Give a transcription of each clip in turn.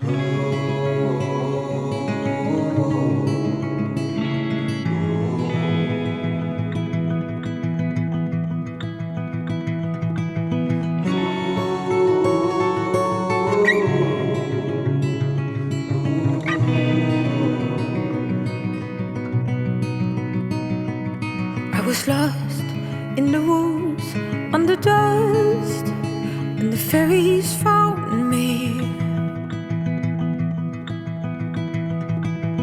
I was lost in the woods, under dust, and the fairies found me.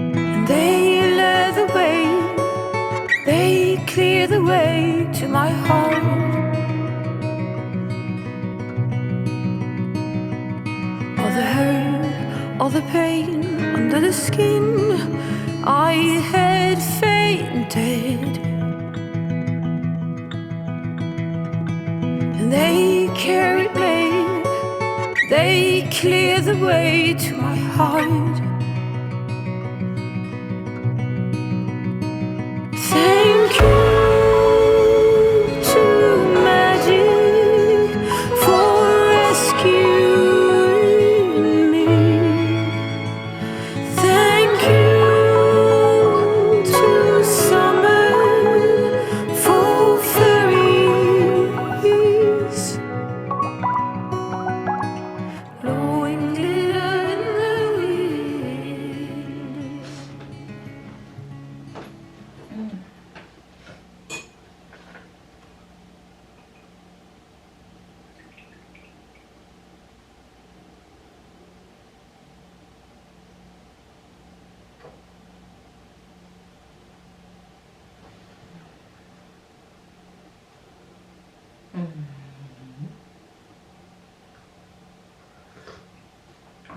And they led the way, they cleared the way to my heart. All the hurt, all the pain under the skin, I had fainted. And they carried me, they cleared the way to my heart. Thank you to magic for rescuing me. Thank you to summer for fairies, blowing glitter in the wind.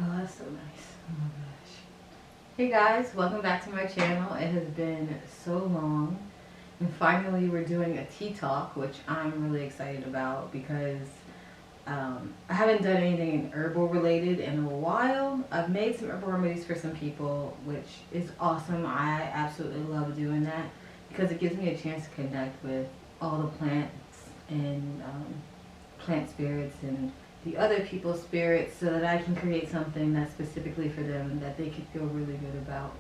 Oh, that's so nice. Oh my gosh. Hey guys, welcome back to my channel. It has been so long. And finally we're doing a tea talk, which I'm really excited about because I haven't done anything herbal related in a while. I've made some herbal remedies for some people, which is awesome. I absolutely love doing that because it gives me a chance to connect with all the plants and plant spirits and the other people's spirits so that I can create something that's specifically for them that they can feel really good about.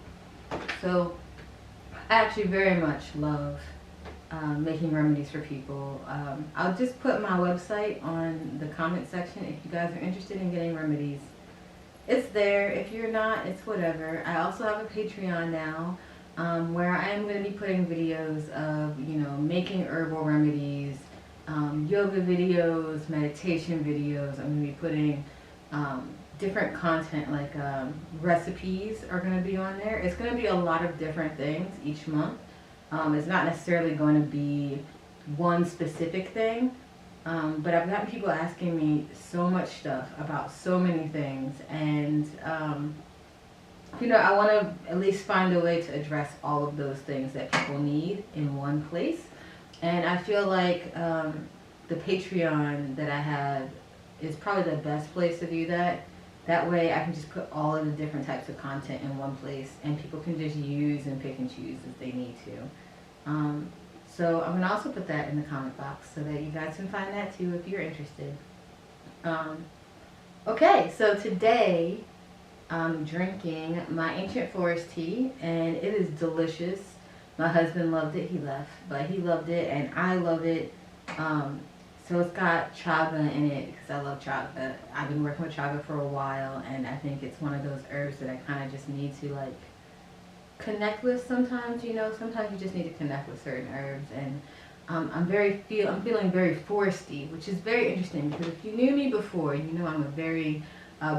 So I actually very much love making remedies for people. I'll just put my website on the comment section if you guys are interested in getting remedies. It's there. If you're not, it's whatever. I also have a Patreon now where I am going to be putting videos of, making herbal remedies, yoga videos, meditation videos. I'm going to be putting different content like recipes are going to be on there. It's going to be a lot of different things each month. It's not necessarily going to be one specific thing, but I've gotten people asking me so much stuff about so many things, and I want to at least find a way to address all of those things that people need in one place. And I feel like the Patreon that I have is probably the best place to do that. That way I can just put all of the different types of content in one place and people can just use and pick and choose as they need to. So I'm going to also put that in the comment box so that you guys can find that too if you're interested. Okay, so today I'm drinking my Ancient Forest tea and it is delicious. My husband loved it, he left, but he loved it and I love it. So it's got chaga in it because I love chaga. I've been working with chaga for a while and I think it's one of those herbs that I kind of just need to like connect with sometimes, sometimes you just need to connect with certain herbs. And I'm feeling very foresty, which is very interesting because if you knew me before, you know I'm a very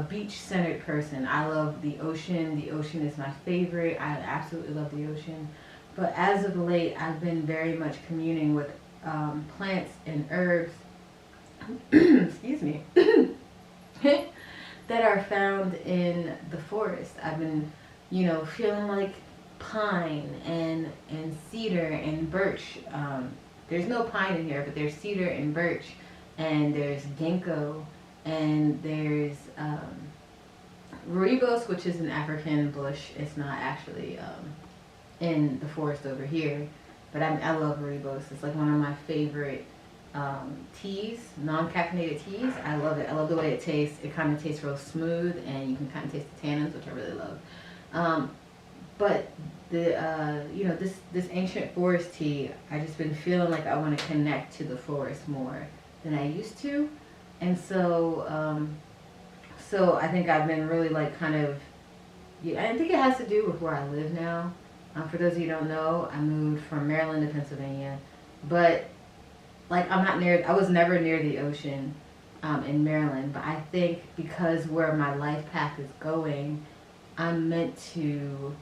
beach-centered person. I love the ocean. The ocean is my favorite. I absolutely love the ocean. But as of late, I've been very much communing with plants and herbs, excuse me, that are found in the forest. I've been, feeling like pine and cedar and birch. There's no pine in here, but there's cedar and birch, and there's ginkgo, and there's rooibos, which is an African bush. It's not actually in the forest over here, but I love rooibos. It's like one of my favorite teas, non-caffeinated teas. I love it. I love the way it tastes. It kind of tastes real smooth, and you can kind of taste the tannins, which I really love. But the this ancient forest tea, I just been feeling like I want to connect to the forest more than I used to, and so I think I've been really like kind of, yeah, I think it has to do with where I live now. For those of you who don't know, I moved from Maryland to Pennsylvania, but like I was never near the ocean in Maryland, but I think because where my life path is going, I'm meant to,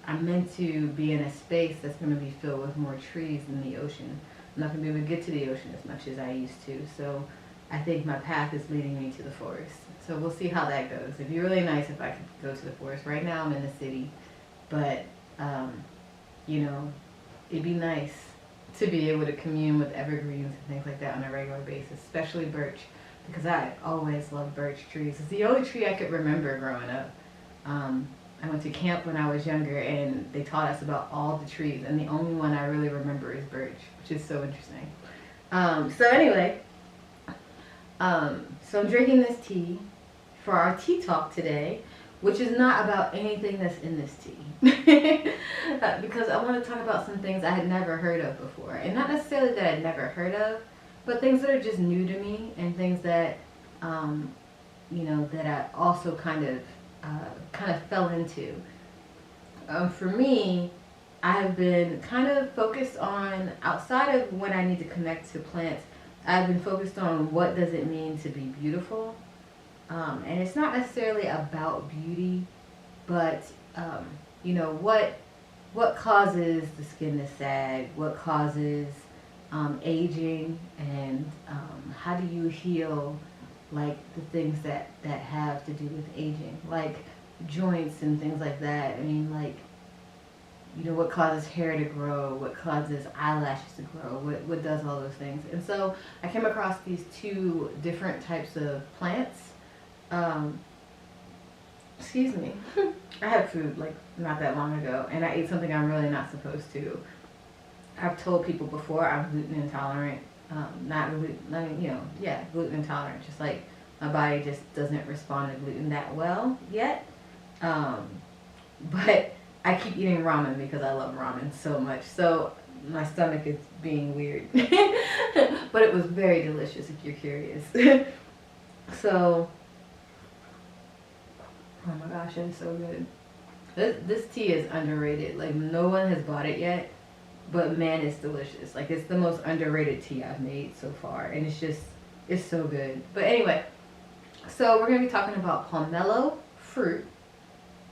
I'm meant to be in a space that's going to be filled with more trees than the ocean. I'm not going to be able to get to the ocean as much as I used to, so I think my path is leading me to the forest. So we'll see how that goes. It'd be really nice if I could go to the forest. Right now I'm in the city, but, it'd be nice to be able to commune with evergreens and things like that on a regular basis, especially birch, because I always loved birch trees. It's the only tree I could remember growing up. I went to camp when I was younger, and they taught us about all the trees, and the only one I really remember is birch, which is so interesting. So anyway, so I'm drinking this tea for our tea talk today, which is not about anything that's in this tea. Because I want to talk about some things I had never heard of before. And not necessarily that I'd never heard of, but things that are just new to me, and things that, that I also kind of fell into. For me, I have been kind of focused on, outside of when I need to connect to plants, I've been focused on what does it mean to be beautiful. And it's not necessarily about beauty, but what causes the skin to sag, what causes aging, and how do you heal like the things that have to do with aging, like joints and things like that. I mean, like, what causes hair to grow, what causes eyelashes to grow, what does all those things. And so I came across these two different types of plants. Excuse me. I had food like not that long ago, and I ate something I'm really not supposed to. I've told people before I'm gluten intolerant. Gluten intolerant. Just like my body just doesn't respond to gluten that well yet. But I keep eating ramen because I love ramen so much. So my stomach is being weird. But it was very delicious if you're curious. So, oh my gosh, it's so good. This tea is underrated. Like, no one has bought it yet, but man, it's delicious. Like, it's the most underrated tea I've made so far, and it's so good. But anyway, so we're going to be talking about pomelo fruit,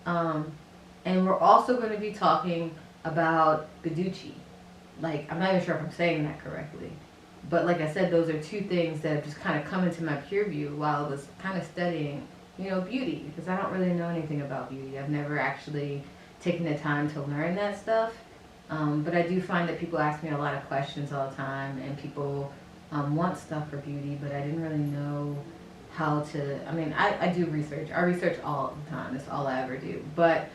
and we're also going to be talking about Guduchi. Like, I'm not even sure if I'm saying that correctly, but like I said, those are two things that have just kind of come into my pure view while I was kind of studying beauty, because I don't really know anything about beauty. I've never actually taken the time to learn that stuff. But I do find that people ask me a lot of questions all the time, and people want stuff for beauty, but I didn't really know how to. I mean, I do research. I research all the time. That's all I ever do. But,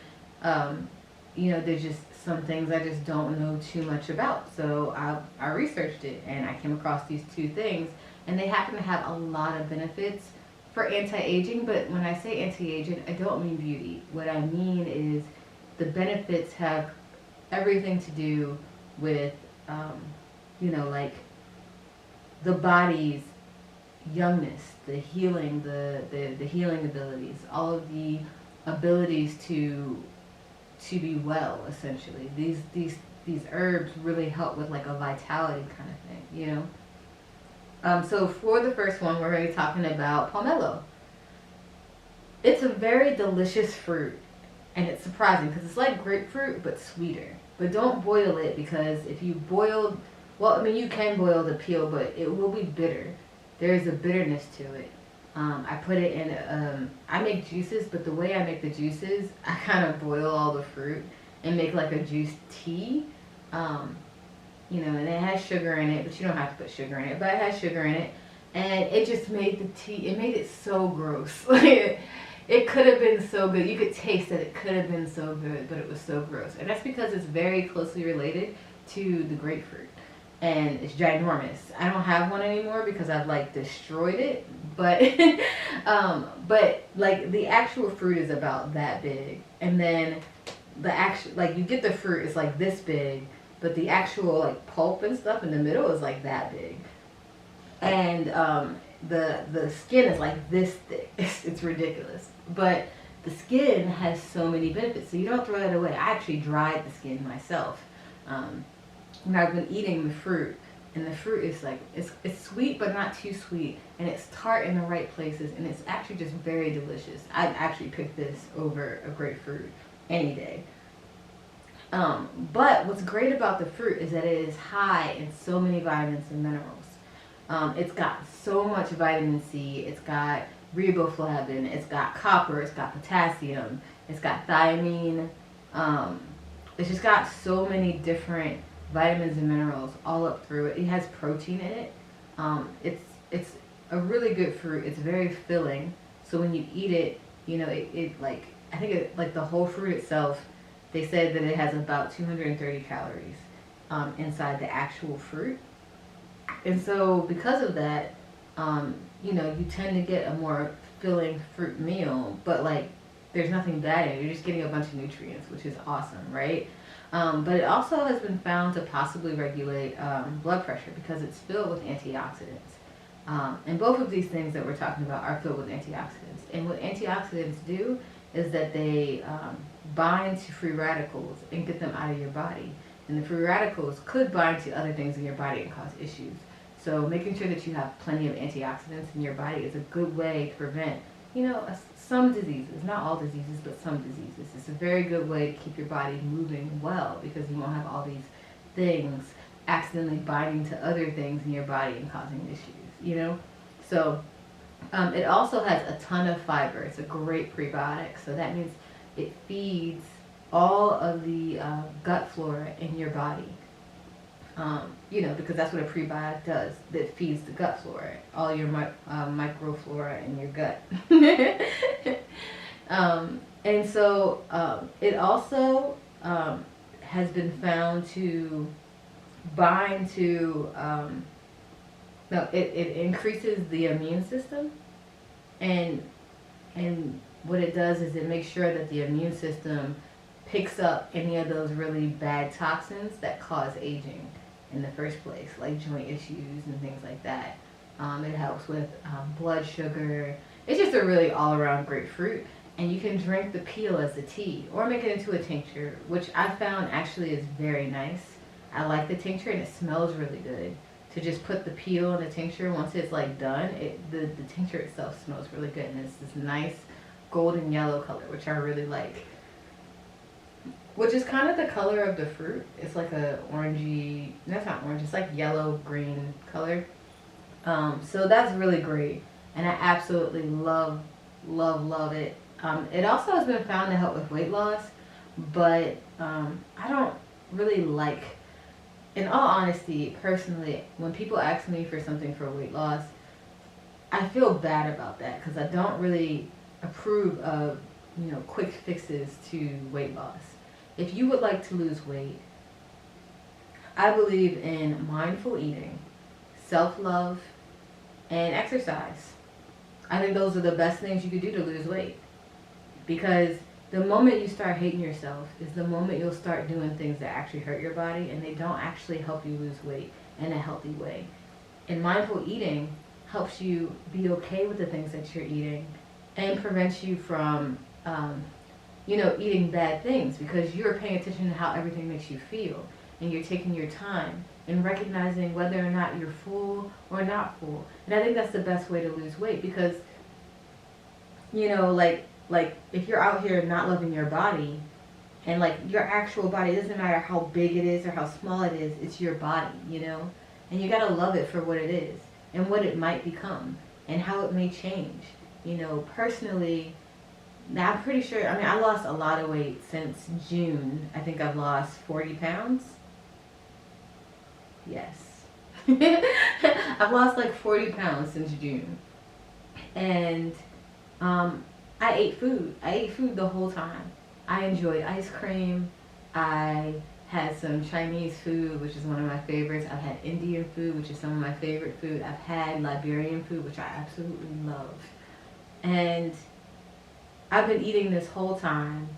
there's just some things I just don't know too much about. So I researched it, and I came across these two things, and they happen to have a lot of benefits for anti-aging. But when I say anti-aging, I don't mean beauty. What I mean is the benefits have everything to do with, like the body's youngness, the healing, the healing abilities, all of the abilities to be well, essentially. These herbs really help with like a vitality kind of thing, So for the first one, we're going to be talking about pomelo. It's a very delicious fruit, and it's surprising because it's like grapefruit but sweeter. But don't boil it, because if you boil, you can boil the peel, but it will be bitter. There is a bitterness to it. I put it in, I make juices, but the way I make the juices, I kind of boil all the fruit and make like a juice tea. And it has sugar in it, but you don't have to put sugar in it, but it has sugar in it. And it just made the tea, it made it so gross. Like, it could have been so good. You could taste that it could have been so good, but it was so gross. And that's because it's very closely related to the grapefruit. and it's ginormous. I don't have one anymore because I've like destroyed it, but but like the actual fruit is about that big, and then the actual, like, you get the fruit, it's like this big, but the actual like pulp and stuff in the middle is like that big, and the skin is like this thick. It's ridiculous, but the skin has so many benefits, so you don't throw it away. I actually dried the skin myself. And I've been eating the fruit, and the fruit is like, it's sweet but not too sweet, and it's tart in the right places, and it's actually just very delicious. I'd actually pick this over a grapefruit any day. But what's great about the fruit is that it is high in so many vitamins and minerals. It's got so much vitamin C, it's got riboflavin, it's got copper, it's got potassium, it's got thiamine. It's just got so many different vitamins and minerals all up through it. It has protein in it. It's a really good fruit. It's very filling. So when you eat it, you know, it like, I think it, like the whole fruit itself, they said that it has about 230 calories inside the actual fruit. And so because of that, you know, you tend to get a more filling fruit meal, but like there's nothing bad in it. You're just getting a bunch of nutrients, which is awesome, right? But it also has been found to possibly regulate blood pressure because it's filled with antioxidants. And both of these things that we're talking about are filled with antioxidants. And what antioxidants do is that they bind to free radicals and get them out of your body. And the free radicals could bind to other things in your body and cause issues. So making sure that you have plenty of antioxidants in your body is a good way to prevent, you know, some diseases, not all diseases, but some diseases. It's a very good way to keep your body moving well because you won't have all these things accidentally binding to other things in your body and causing issues, you know? So it also has a ton of fiber. It's a great prebiotic. So that means it feeds all of the gut flora in your body. You know, because that's what a prebiotic does. That feeds the gut flora, all your microflora in your gut. And so it also has been found to bind to, no, it increases the immune system, and what it does is it makes sure that the immune system picks up any of those really bad toxins that cause aging in the first place, like joint issues and things like that. It helps with blood sugar. It's just a really all-around great fruit, and you can drink the peel as a tea or make it into a tincture, which I found actually is very nice. I like the tincture, and it smells really good. To just put the peel in the tincture once it's like done, the tincture itself smells really good, and it's this nice golden yellow color, which I really like. Which is kind of the color of the fruit. It's like a orangey, that's not orange, it's like yellow green color. So that's really great, and I absolutely love it. It also has been found to help with weight loss, but I don't really like, in all honesty, personally, when people ask me for something for weight loss, I feel bad about that because I don't really approve of, you know, quick fixes to weight loss. If you would like to lose weight, I believe in mindful eating, self-love, and exercise. I think those are the best things you could do to lose weight. Because the moment you start hating yourself is the moment you'll start doing things that actually hurt your body and they don't actually help you lose weight in a healthy way. And mindful eating helps you be okay with the things that you're eating and prevents you from you know, eating bad things because you're paying attention to how everything makes you feel, and you're taking your time and recognizing whether or not you're full or not full. And I think that's the best way to lose weight because, you know, like if you're out here not loving your body, and like your actual body, it doesn't matter how big it is or how small it is, it's your body, you know? And you gotta love it for what it is and what it might become and how it may change. You know, personally, now I'm pretty sure, I mean, I lost a lot of weight since June. I think I've lost 40 pounds. Yes. I've lost like 40 pounds since June. And I ate food. I ate food the whole time. I enjoyed ice cream. I had some Chinese food, which is one of my favorites. I've had Indian food, which is some of my favorite food. I've had Liberian food, which I absolutely love. And I've been eating this whole time.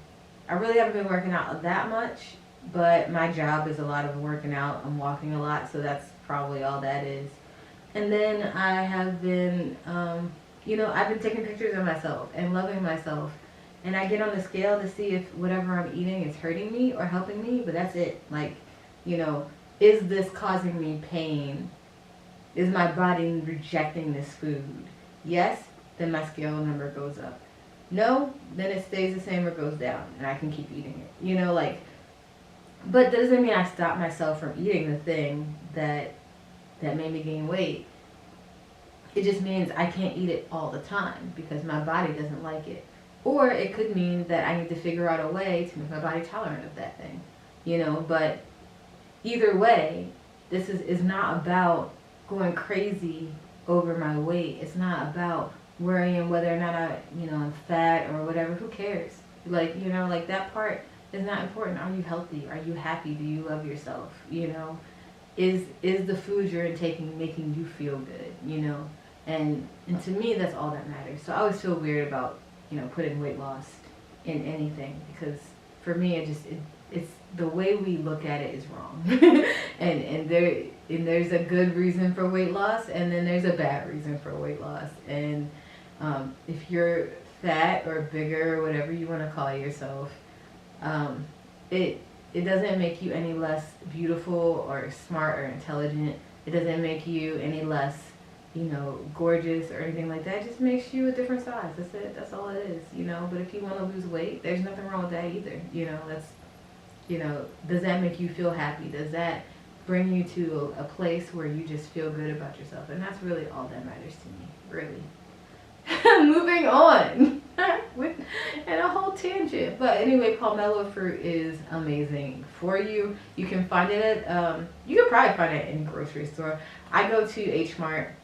I really haven't been working out that much, but my job is a lot of working out. I'm walking a lot, so that's probably all that is. And then I have been, I've been taking pictures of myself and loving myself. And I get on the scale to see if whatever I'm eating is hurting me or helping me, but that's it. Like, is this causing me pain? Is my body rejecting this food? Yes, then my scale number goes up. No, then it stays the same or goes down, and I can keep eating it. But doesn't mean I stop myself from eating the thing that made me gain weight. It just means I can't eat it all the time because my body doesn't like it. Or it could mean that I need to figure out a way to make my body tolerant of that thing. But either way, this is not about going crazy over my weight. It's not about worrying whether or not I'm fat or whatever. Who cares? That part is not important. Are you healthy? Are you happy? Do you love yourself? Is the food you're taking making you feel good? And to me, that's all that matters. So I always feel weird about putting weight loss in anything, because for me it's the way we look at it is wrong. and there's a good reason for weight loss, and then there's a bad reason for weight loss. And if you're fat or bigger or whatever you want to call yourself, it doesn't make you any less beautiful or smart or intelligent. It doesn't make you any less gorgeous or anything like that. It just makes you a different size. That's it. That's all it is. But if you want to lose weight, there's nothing wrong with that either. Does that make you feel happy? Does that bring you to a place where you just feel good about yourself? And that's really all that matters to me, really. Moving on. And a whole tangent. But anyway, pomelo fruit is amazing for you. You can find it at, you can probably find it in a grocery store. I go to H Mart,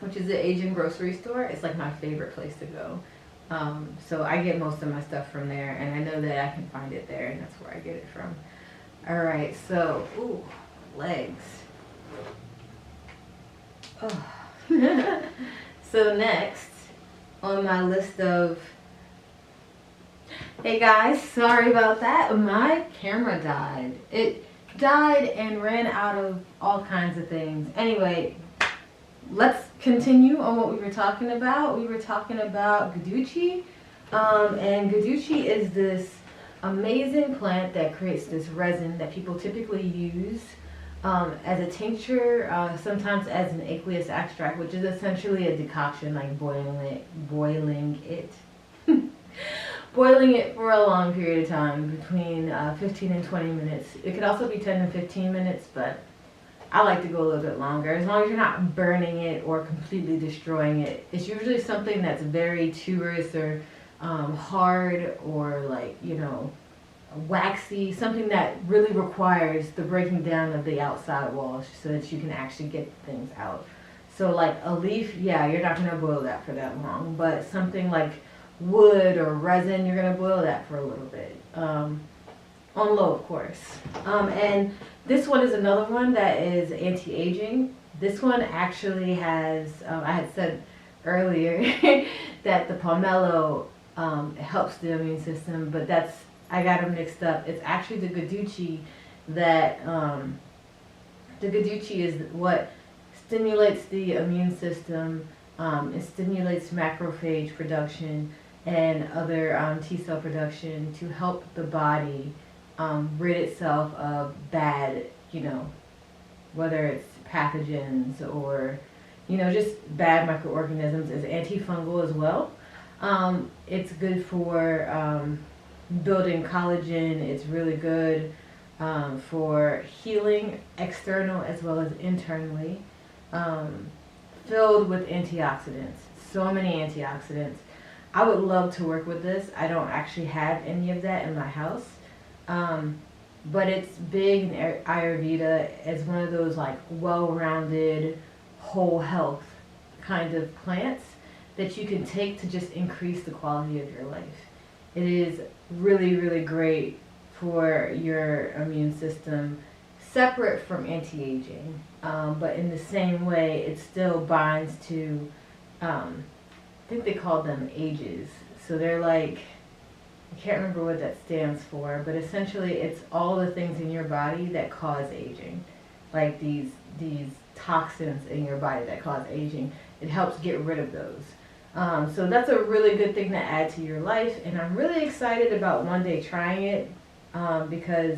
which is an Asian grocery store. It's like my favorite place to go. So I get most of my stuff from there, and I know that I can find it there, and that's where I get it from. Alright, so, legs. Oh. So next, on my list of, hey guys, sorry about that. My camera died. It died and ran out of all kinds of things. Anyway, let's continue on what we were talking about. We were talking about Guduchi. And Guduchi is this amazing plant that creates this resin that people typically use as a tincture, sometimes as an aqueous extract, which is essentially a decoction, like boiling it for a long period of time, between 15 and 20 minutes. It could also be 10 to 15 minutes, but I like to go a little bit longer, as long as you're not burning it or completely destroying it. It's usually something that's very tuberous or hard or waxy, something that really requires the breaking down of the outside walls so that you can actually get things out. So like a leaf, yeah, you're not going to boil that for that long, but something like wood or resin, you're going to boil that for a little bit. On low, of course. And this one is another one that is anti-aging. This one actually has, I had said earlier that the pomelo helps the immune system, but I got them mixed up. It's actually the Guduchi that, the Guduchi is what stimulates the immune system. It stimulates macrophage production and other T cell production to help the body rid itself of bad, whether it's pathogens or, just bad microorganisms. It's antifungal as well. It's good for building collagen. It's really good for healing external as well as internally. Filled with antioxidants. So many antioxidants. I would love to work with this. I don't actually have any of that in my house. But it's big in Ayurveda as one of those well-rounded whole health kind of plants that you can take to just increase the quality of your life. It is really, really great for your immune system, separate from anti-aging. But in the same way, it still binds to, I think they call them ages. So they're like, I can't remember what that stands for, but essentially it's all the things in your body that cause aging. Like these toxins in your body that cause aging. It helps get rid of those. So that's a really good thing to add to your life, and I'm really excited about one day trying it because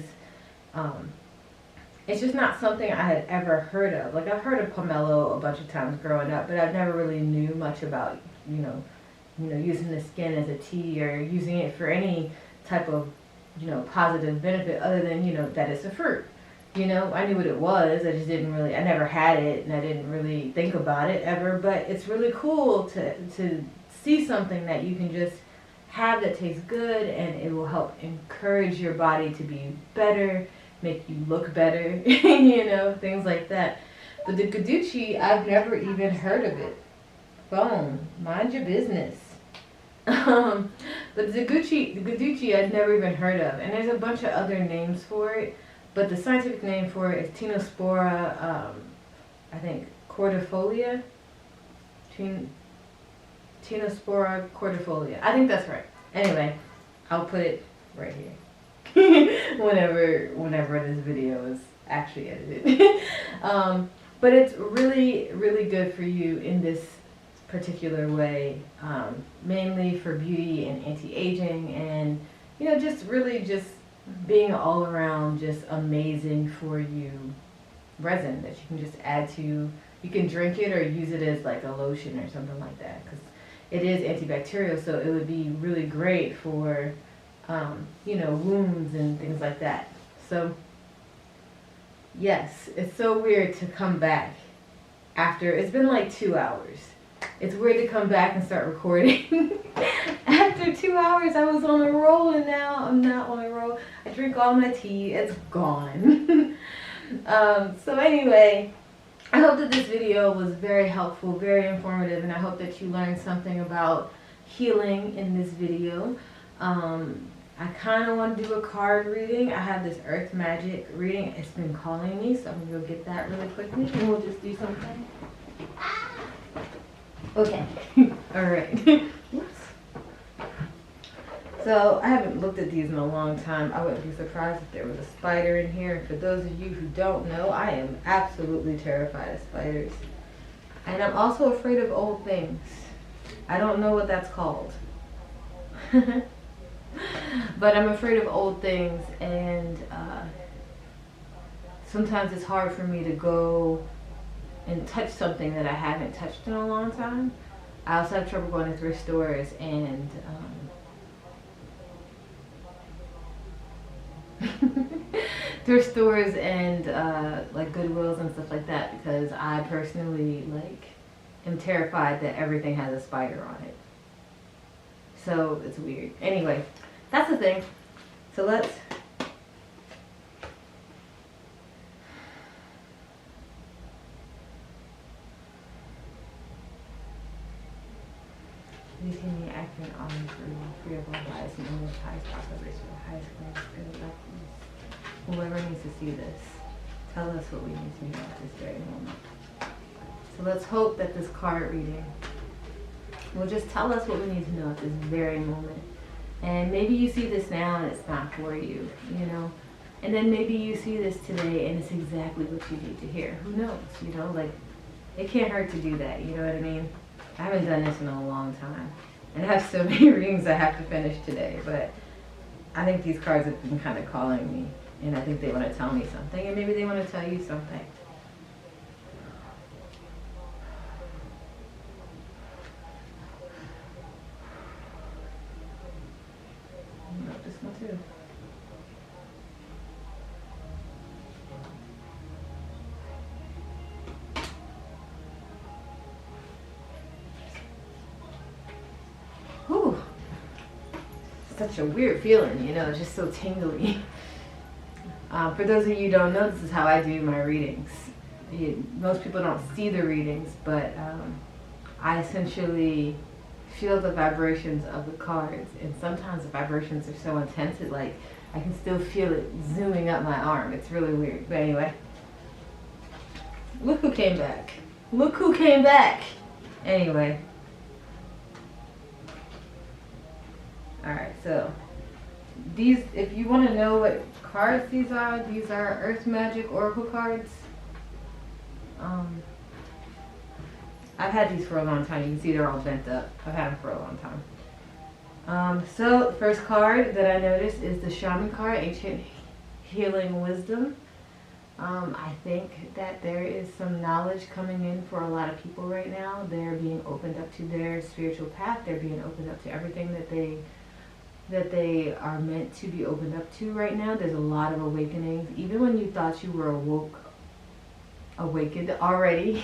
it's just not something I had ever heard of. Like, I've heard of pomelo a bunch of times growing up, but I've never really knew much about, using the skin as a tea or using it for any type of, positive benefit other than, that it's a fruit. I knew what it was. I just didn't really, I never had it, and I didn't really think about it ever, but it's really cool to see something that you can just have that tastes good, and it will help encourage your body to be better, make you look better, things like that. But the Guduchi, I've never even heard of it. Boom, mind your business. But the Guduchi I've never even heard of, and there's a bunch of other names for it, but the scientific name for it is Tinospora, I think, cordifolia. Tinospora cordifolia. I think that's right. Anyway, I'll put it right here whenever this video is actually edited. But it's really, really good for you in this particular way, mainly for beauty and anti-aging, and just really just being all around just amazing for you resin that you can just add to. You can drink it or use it as like a lotion or something like that, because it is antibacterial, so it would be really great for wounds and things like that. So yes, it's so weird to come back after it's been like 2 hours. It's weird to come back and start recording. After 2 hours, I was on a roll, and now I'm not on a roll. I drink all my tea. It's gone. So anyway, I hope that this video was very helpful, very informative, and I hope that you learned something about healing in this video. I kind of want to do a card reading. I have this Earth Magic reading. It's been calling me, so I'm going to go get that really quickly, and we'll just do something. Okay. Alright. Whoops. So, I haven't looked at these in a long time. I wouldn't be surprised if there was a spider in here. And for those of you who don't know, I am absolutely terrified of spiders. And I'm also afraid of old things. I don't know what that's called. But I'm afraid of old things, and sometimes it's hard for me to go and touch something that I haven't touched in a long time. I also have trouble going to thrift stores and thrift stores and like Goodwills and stuff like that, because I personally am terrified that everything has a spider on it. So it's weird. Anyway, that's the thing. So let's Using the accurate on free of all bias and only the highest possibility for the highest grade. Whoever needs to see this, tell us what we need to know at this very moment. So let's hope that this card reading will just tell us what we need to know at this very moment. And maybe you see this now and it's not for you, And then maybe you see this today and it's exactly what you need to hear. Who knows, it can't hurt to do that, you know what I mean? I haven't done this in a long time. And I have so many readings I have to finish today, but I think these cards have been kind of calling me, and I think they want to tell me something, and maybe they want to tell you something. This one too. Whew. Such a weird feeling, it's just so tingly. For those of you who don't know, this is how I do my readings. Most people don't see the readings, but I essentially feel the vibrations of the cards. And sometimes the vibrations are so intense, it like, I can still feel it zooming up my arm. It's really weird. But anyway, look who came back. Look who came back. Anyway. Alright, so these, if you want to know what cards these are Earth Magic Oracle cards. I've had these for a long time. You can see they're all bent up. I've had them for a long time. So the first card that I noticed is the Shaman card, Ancient Healing Wisdom. I think that there is some knowledge coming in for a lot of people right now. They're being opened up to their spiritual path. They're being opened up to everything that they are meant to be opened up to right now. There's a lot of awakenings. Even when you thought you were awakened already,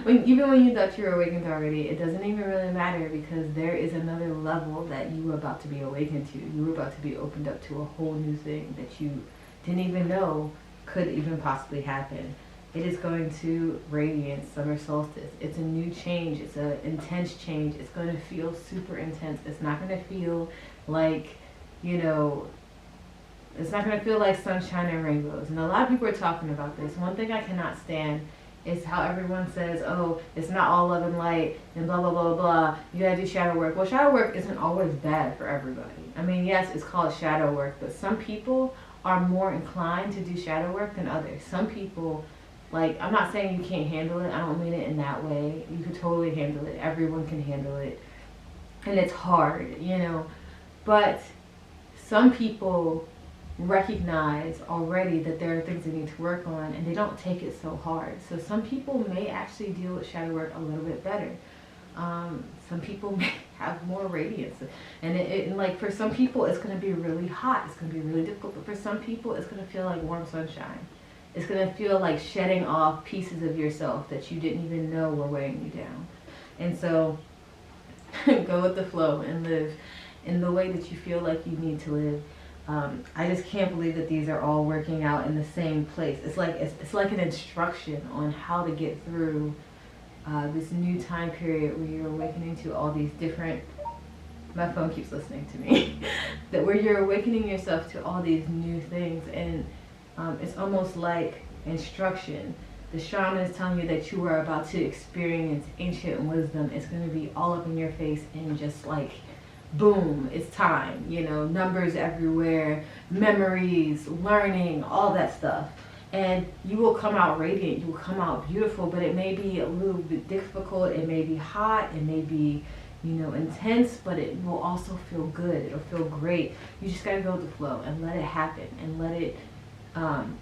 even when you thought you were awakened already, it doesn't even really matter, because there is another level that you were about to be awakened to. You were about to be opened up to a whole new thing that you didn't even know could even possibly happen. It is going to radiance summer solstice. It's a new change. It's an intense change. It's going to feel super intense. It's not going to feel like, you know, it's not going to feel like sunshine and rainbows. And a lot of people are talking about this. One thing I cannot stand is how everyone says, oh, it's not all love and light and blah, blah, blah, blah. You gotta do shadow work. Well, shadow work isn't always bad for everybody. I mean, yes, it's called shadow work, but some people are more inclined to do shadow work than others. Some people, like, I'm not saying you can't handle it. I don't mean it in that way. You could totally handle it. Everyone can handle it. And it's hard, you know. But some people recognize already that there are things they need to work on, and they don't take it so hard. So some people may actually deal with shadow work a little bit better. Some people may have more radiance, and like for some people it's going to be really hot, it's going to be really difficult, but for some people it's going to feel like warm sunshine. It's going to feel like shedding off pieces of yourself that you didn't even know were weighing you down. And so go with the flow and live in the way that you feel like you need to live. I just can't believe that these are all working out in the same place. It's like an instruction on how to get through this new time period where you're awakening to all these different, my phone keeps listening to me, that where you're awakening yourself to all these new things, and it's almost like instruction. The shaman is telling you that you are about to experience ancient wisdom. It's going to be all up in your face and just like, boom, it's time, you know, numbers everywhere, memories, learning, all that stuff. And you will come out radiant, you will come out beautiful, but it may be a little bit difficult, it may be hot, it may be, you know, intense, but it will also feel good, it'll feel great. You just gotta go with the flow and let it happen and let it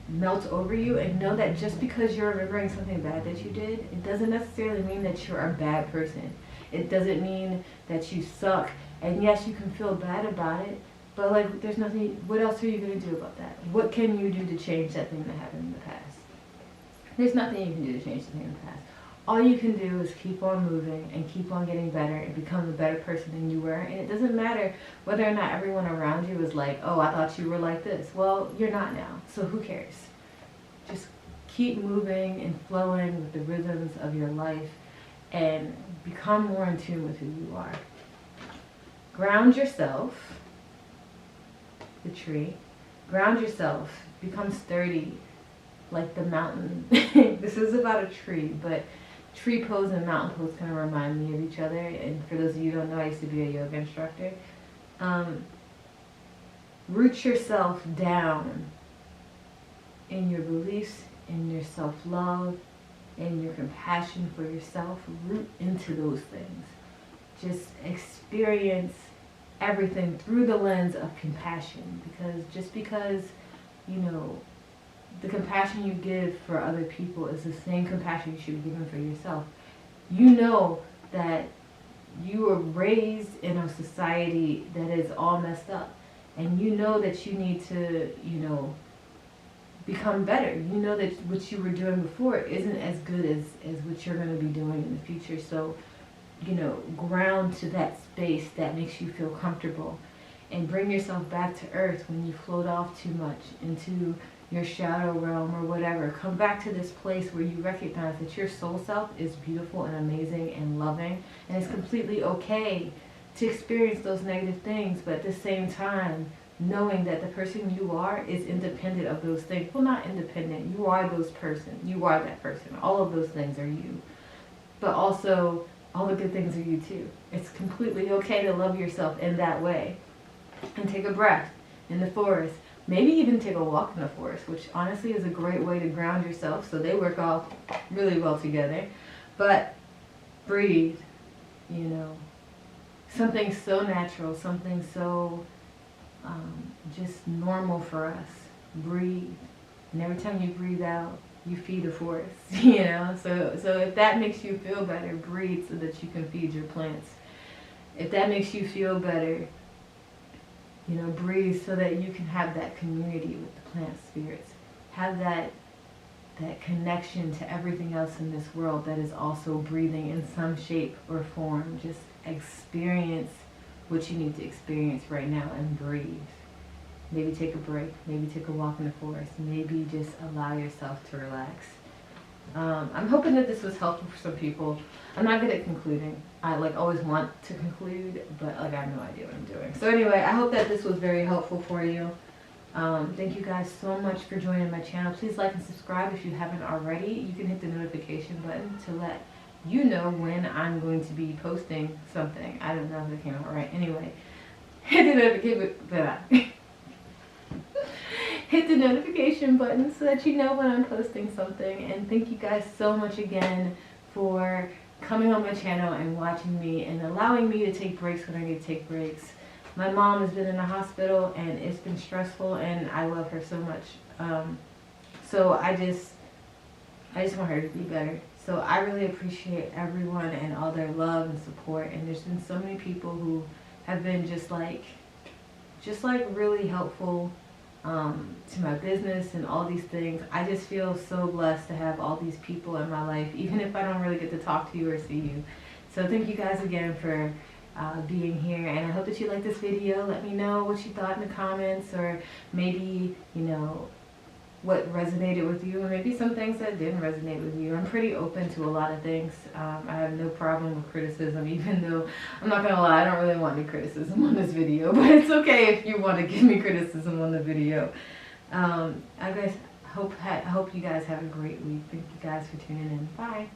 melt over you, and know that just because you're remembering something bad that you did, it doesn't necessarily mean that you're a bad person. It doesn't mean that you suck. And yes, you can feel bad about it, but like there's nothing, what else are you going to do about that? What can you do to change that thing that happened in the past? There's nothing you can do to change the thing in the past. All you can do is keep on moving and keep on getting better and become a better person than you were. And it doesn't matter whether or not everyone around you is like, oh, I thought you were like this. Well, you're not now, so who cares? Just keep moving and flowing with the rhythms of your life and become more in tune with who you are. Ground yourself, the tree. Ground yourself. Become sturdy like the mountain. This is about a tree, but tree pose and mountain pose kind of remind me of each other. And for those of you who don't know, I used to be a yoga instructor. Root yourself down in your beliefs, in your self-love, in your compassion for yourself. Root into those things. Just experience everything through the lens of compassion, because just because, you know, the compassion you give for other people is the same compassion you should be giving for yourself. You know that you were raised in a society that is all messed up, and you know that you need to, you know, become better. You know that what you were doing before isn't as good as what you're going to be doing in the future. So, you know, ground to that space that makes you feel comfortable, and bring yourself back to earth when you float off too much into your shadow realm or whatever. Come back to this place where you recognize that your soul self is beautiful and amazing and loving, and it's completely okay to experience those negative things, but at the same time, knowing that the person you are is independent of those things. Well, not independent. You are those person. You are that person. All of those things are you. But also, all the good things are you too. It's completely okay to love yourself in that way. And take a breath in the forest. Maybe even take a walk in the forest, which honestly is a great way to ground yourself. So they work off really well together. But breathe, you know. Something so natural, something so just normal for us. Breathe. And every time you breathe out, you feed a forest, you know? So if that makes you feel better, breathe so that you can feed your plants. If that makes you feel better, you know, breathe so that you can have that community with the plant spirits. Have that connection to everything else in this world that is also breathing in some shape or form. Just experience what you need to experience right now and breathe. Maybe take a break. Maybe take a walk in the forest. Maybe just allow yourself to relax. I'm hoping that this was helpful for some people. I'm not good at concluding. I always want to conclude, but I have no idea what I'm doing. So anyway, I hope that this was very helpful for you. Thank you guys so much for joining my channel. Please like and subscribe if you haven't already. You can hit the notification button to let you know when I'm going to be posting something. I don't know if it came out right. Anyway, hit the notification hit the notification button so that you know when I'm posting something. And thank you guys so much again for coming on my channel and watching me and allowing me to take breaks when I need to take breaks. My mom has been in the hospital and it's been stressful, and I love her so much. So I just want her to be better. So I really appreciate everyone and all their love and support. And there's been so many people who have been just really helpful to my business and all these things. I just feel so blessed to have all these people in my life, even if I don't really get to talk to you or see you. So thank you guys again for being here, and I hope that you liked this video. Let me know what you thought in the comments, or maybe, you know, what resonated with you, or maybe some things that didn't resonate with you. I'm pretty open to a lot of things. I have no problem with criticism, even though, I'm not gonna lie, I don't really want any criticism on this video, but it's okay if you want to give me criticism on the video. I hope you guys have a great week. Thank you guys for tuning in. Bye.